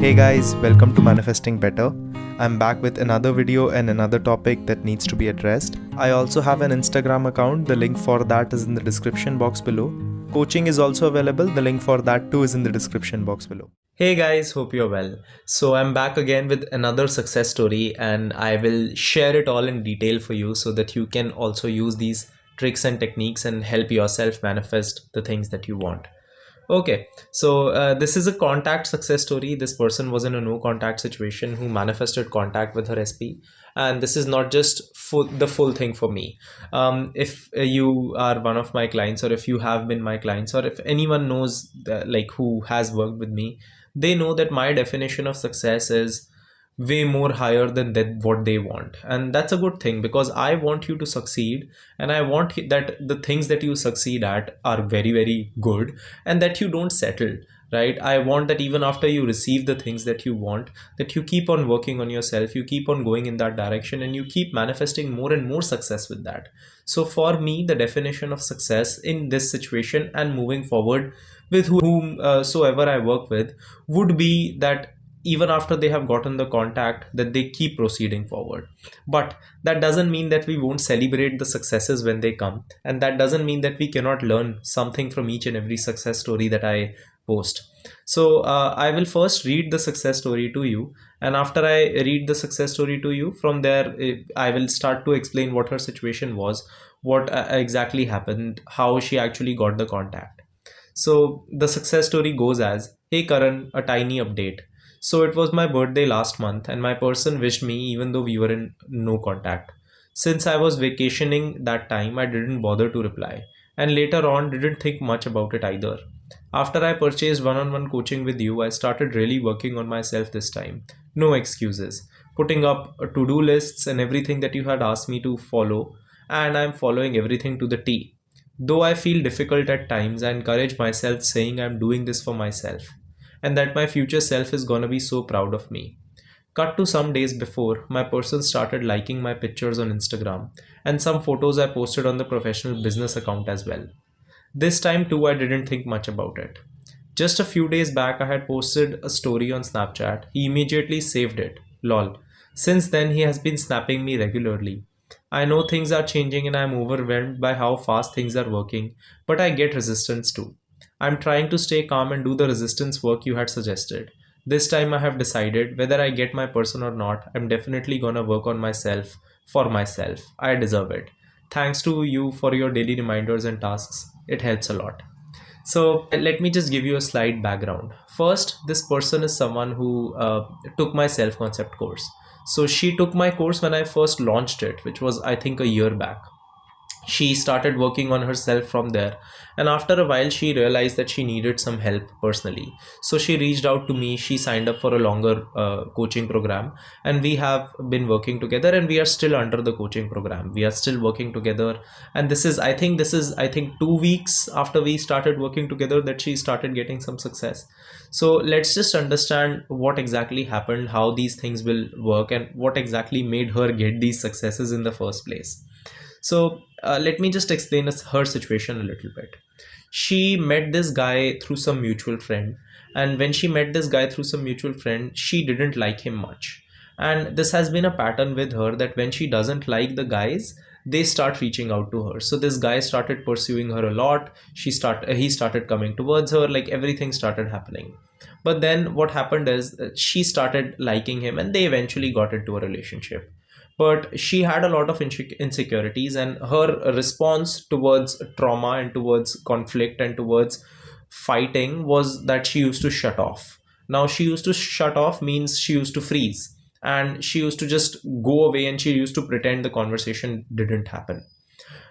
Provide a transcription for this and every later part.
Hey guys, welcome to Manifesting Better. I'm back with another video and another topic that needs to be addressed. I also have an Instagram account. The link for that is in the description box below. Coaching is also available. The link for that too is in the description box below. Hey guys, hope you're well. So I'm back again with another success story and I will share it all in detail for you so that you can also use these tricks and techniques and help yourself manifest the things that you want. Okay, so this is a contact success story. This person was in a no contact situation who manifested contact with her SP, and this is not just the full thing for me. If you are one of my clients, or if you have been my clients, or if anyone knows like who has worked with me, they know that my definition of success is way more higher than what they want, and that's a good thing because I want you to succeed, and I want that the things that you succeed at are very very good and that you don't settle, right? I want that even after you receive the things that you want, that you keep on working on yourself, you keep on going in that direction, and you keep manifesting more and more success with that. So for me, the definition of success in this situation and moving forward with whomsoever I work with would be that even after they have gotten the contact, that they keep proceeding forward. But that doesn't mean that we won't celebrate the successes when they come, and that doesn't mean that we cannot learn something from each and every success story that I post. So I will first read the success story to you, and after I read the success story to you, from there I will start to explain what her situation was, what exactly happened, how she actually got the contact. So the success story goes as, hey Karan, a tiny update. So it was my birthday last month and my person wished me even though we were in no contact. Since I was vacationing that time, I didn't bother to reply, and later on didn't think much about it either. After I purchased one-on-one coaching with you, I started really working on myself this time. No excuses. Putting up to-do lists and everything that you had asked me to follow, and I'm following everything to the T. Though I feel difficult at times, I encourage myself saying I'm doing this for myself and that my future self is gonna be so proud of me. Cut to some days before, my person started liking my pictures on Instagram and some photos I posted on the professional business account as well. This time too, I didn't think much about it. Just a few days back, I had posted a story on Snapchat. He immediately saved it. Lol. Since then, he has been snapping me regularly. I know things are changing and I'm overwhelmed by how fast things are working, but I get resistance too. I'm trying to stay calm and do the resistance work you had suggested. This time I have decided whether I get my person or not, I'm definitely gonna work on myself for myself. I deserve it. Thanks to you for your daily reminders and tasks. It helps a lot. So let me just give you a slight background. First, this person is someone who took my self-concept course. So she took my course when I first launched it, which was I think a year back. She started working on herself from there, and after a while she realized that she needed some help personally, so she reached out to me. She signed up for a longer coaching program, and we have been working together, and we are still under the coaching program. We are still working together, and this is I think 2 weeks after we started working together that she started getting some success. So let's just understand what exactly happened, how these things will work, and what exactly made her get these successes in the first place. So let me just explain her situation a little bit. She met this guy through some mutual friend, and when she met this guy through some mutual friend, she didn't like him much. And this has been a pattern with her that when she doesn't like the guys, they start reaching out to her. So this guy started pursuing her a lot. He started coming towards her, like everything started happening. But then what happened is she started liking him, and they eventually got into a relationship. But she had a lot of insecurities, and her response towards trauma and towards conflict and towards fighting was that she used to shut off. Now, she used to shut off means she used to freeze, and she used to just go away, and she used to pretend the conversation didn't happen.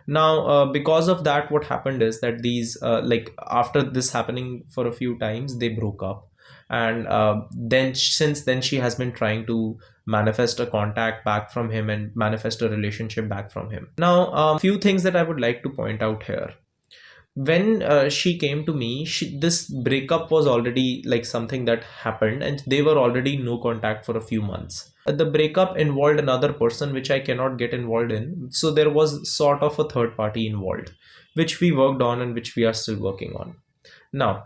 Now because of that, what happened is that these like after this happening for a few times, they broke up. And then since then she has been trying to manifest a contact back from him and manifest a relationship back from him. Now a few things that I would like to point out here. When she came to me, this breakup was already like something that happened, and they were already no contact for a few months. The breakup involved another person which I cannot get involved in, so there was sort of a third party involved, which we worked on and which we are still working on. Now,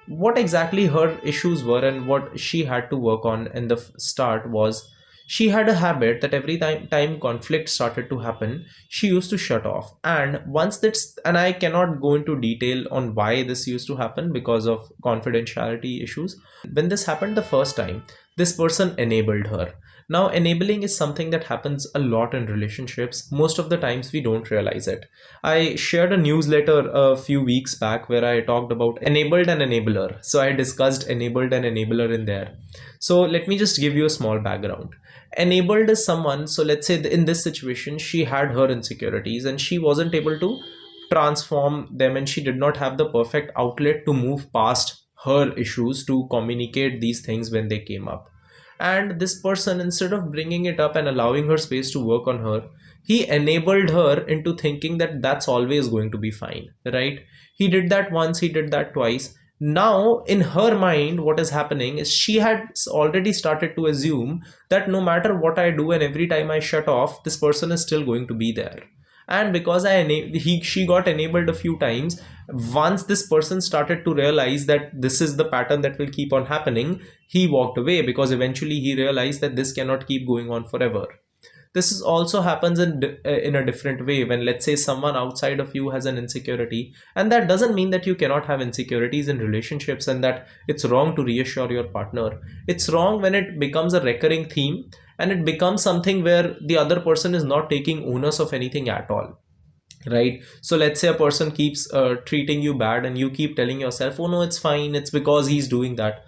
what exactly her issues were and what she had to work on in the start was, she had a habit that every time conflict started to happen, she used to shut off. And once that's, and I cannot go into detail on why this used to happen because of confidentiality issues. When this happened the first time, this person enabled her. Now, enabling is something that happens a lot in relationships. Most of the times we don't realize it. I shared a newsletter a few weeks back where I talked about enabled and enabler. So I discussed enabled and enabler in there. So let me just give you a small background. Enabled is someone, so let's say in this situation, she had her insecurities and she wasn't able to transform them, and she did not have the perfect outlet to move past her issues to communicate these things when they came up. And this person, instead of bringing it up and allowing her space to work on her, he enabled her into thinking that that's always going to be fine, right? He did that once, he did that twice. Now in her mind, what is happening is she had already started to assume that no matter what I do and every time I shut off, this person is still going to be there. And because she got enabled a few times, once this person started to realize that this is the pattern that will keep on happening, he walked away, because eventually he realized that this cannot keep going on forever. This is also happens in a different way when, let's say, someone outside of you has an insecurity, and that doesn't mean that you cannot have insecurities in relationships and that it's wrong to reassure your partner. It's wrong when it becomes a recurring theme and it becomes something where the other person is not taking onus of anything at all, right? So let's say a person keeps treating you bad and you keep telling yourself, oh no, it's fine, it's because he's doing that.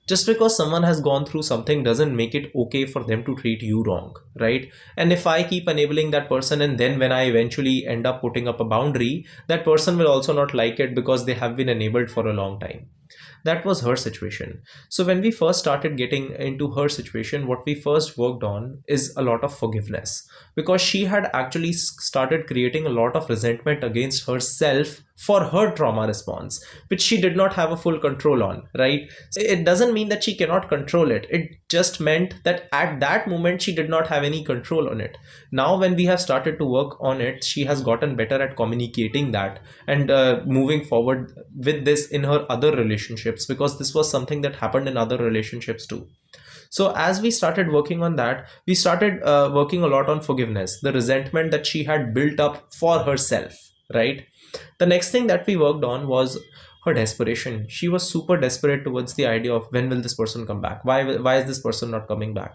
Just because someone has gone through something doesn't make it okay for them to treat you wrong, right? And if I keep enabling that person, and then when I eventually end up putting up a boundary, that person will also not like it because they have been enabled for a long time. That was her situation. So when we first started getting into her situation, what we first worked on is a lot of forgiveness, because she had actually started creating a lot of resentment against herself for her trauma response, which she did not have a full control on, right? So it doesn't mean that she cannot control it. It just meant that at that moment she did not have any control on it. Now when we have started to work on it, she has gotten better at communicating that and moving forward with this in her other relationships, because this was something that happened in other relationships too. So as we started working on that, we started working a lot on forgiveness, the resentment that she had built up for herself, right? The next thing that we worked on was her desperation. She was super desperate towards the idea of, when will this person come back? Why is this person not coming back?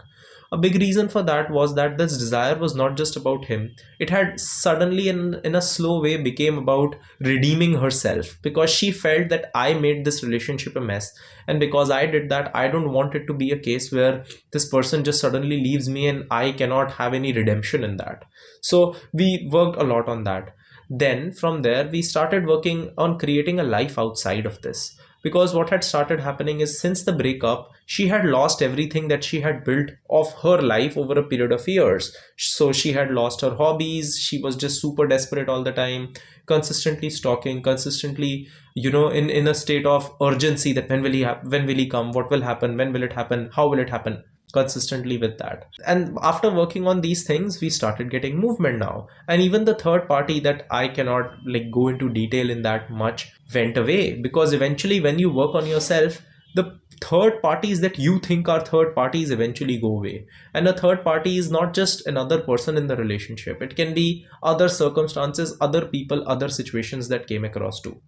A big reason for that was that this desire was not just about him. It had suddenly, in a slow way, became about redeeming herself, because she felt that I made this relationship a mess. And because I did that, I don't want it to be a case where this person just suddenly leaves me and I cannot have any redemption in that. So we worked a lot on that. Then from there, we started working on creating a life outside of this. Because what had started happening is, since the breakup, she had lost everything that she had built of her life over a period of years. So she had lost her hobbies. She was just super desperate all the time, consistently stalking, consistently, in a state of urgency that when will he come? What will happen? When will it happen? How will it happen? Consistently with that. And after working on these things, we started getting movement now. And even the third party, that I cannot go into detail in that much, went away, because eventually when you work on yourself, the third parties that you think are third parties eventually go away. And a third party is not just another person in the relationship. It can be other circumstances, other people, other situations that came across too.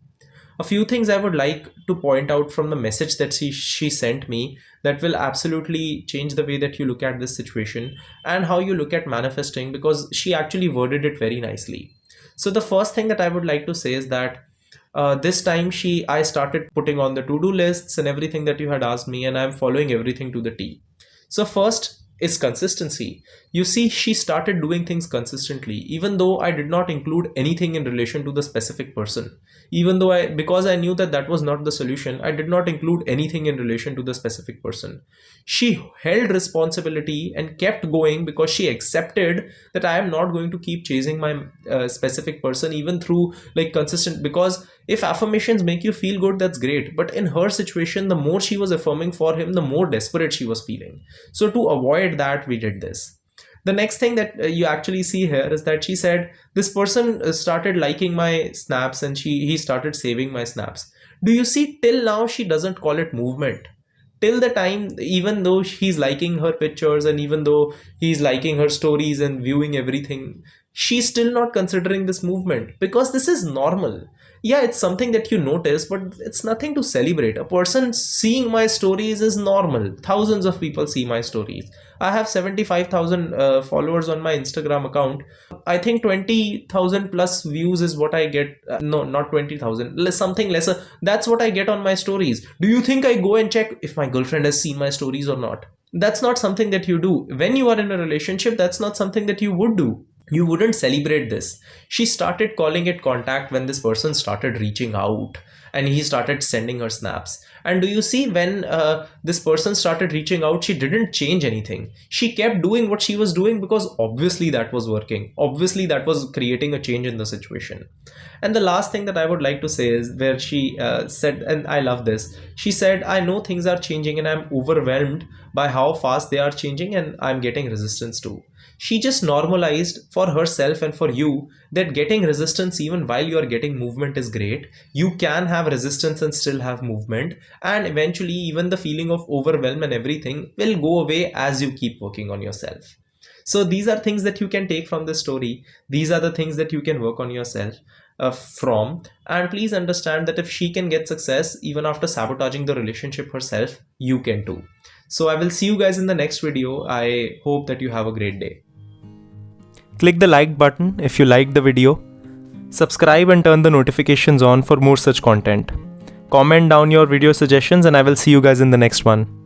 A few things I would like to point out from the message that she sent me that will absolutely change the way that you look at this situation and how you look at manifesting, because she actually worded it very nicely. So the first thing that I would like to say is that this time I started putting on the to-do lists and everything that you had asked me, and I'm following everything to the T. So first is consistency. You see, she started doing things consistently, even though I did not include anything in relation to the specific person. Even though because I knew that that was not the solution, I did not include anything in relation to the specific person. She held responsibility and kept going, because she accepted that I am not going to keep chasing my specific person, even through consistent, because if affirmations make you feel good, that's great. But in her situation, the more she was affirming for him, the more desperate she was feeling. So to avoid that, we did this. The next thing that you actually see here is that she said this person started liking my snaps and he started saving my snaps. Do you see, till now she doesn't call it movement. Till the time, even though he's liking her pictures and even though he's liking her stories and viewing everything, she's still not considering this movement, because this is normal. Yeah, it's something that you notice, but it's nothing to celebrate. A person seeing my stories is normal. Thousands of people see my stories. I have 75,000 followers on my Instagram account. I think 20,000 plus views is what I get. No, not 20,000, something lesser. That's what I get on my stories. Do you think I go and check if my girlfriend has seen my stories or not? That's not something that you do. When you are in a relationship, that's not something that you would do. You wouldn't celebrate this. She started calling it contact when this person started reaching out and he started sending her snaps. And do you see, when this person started reaching out, she didn't change anything. She kept doing what she was doing because obviously that was working. Obviously that was creating a change in the situation. And the last thing that I would like to say is where she said, and I love this, she said, I know things are changing and I'm overwhelmed by how fast they are changing and I'm getting resistance too. She just normalized for herself and for you that getting resistance even while you are getting movement is great. You can have resistance and still have movement, and eventually even the feeling of overwhelm and everything will go away as you keep working on yourself. So these are things that you can take from this story. These are the things that you can work on yourself from. And please understand that if she can get success even after sabotaging the relationship herself, you can too. So I will see you guys in the next video. I hope that you have a great day. Click the like button if you liked the video. Subscribe and turn the notifications on for more such content. Comment down your video suggestions and I will see you guys in the next one.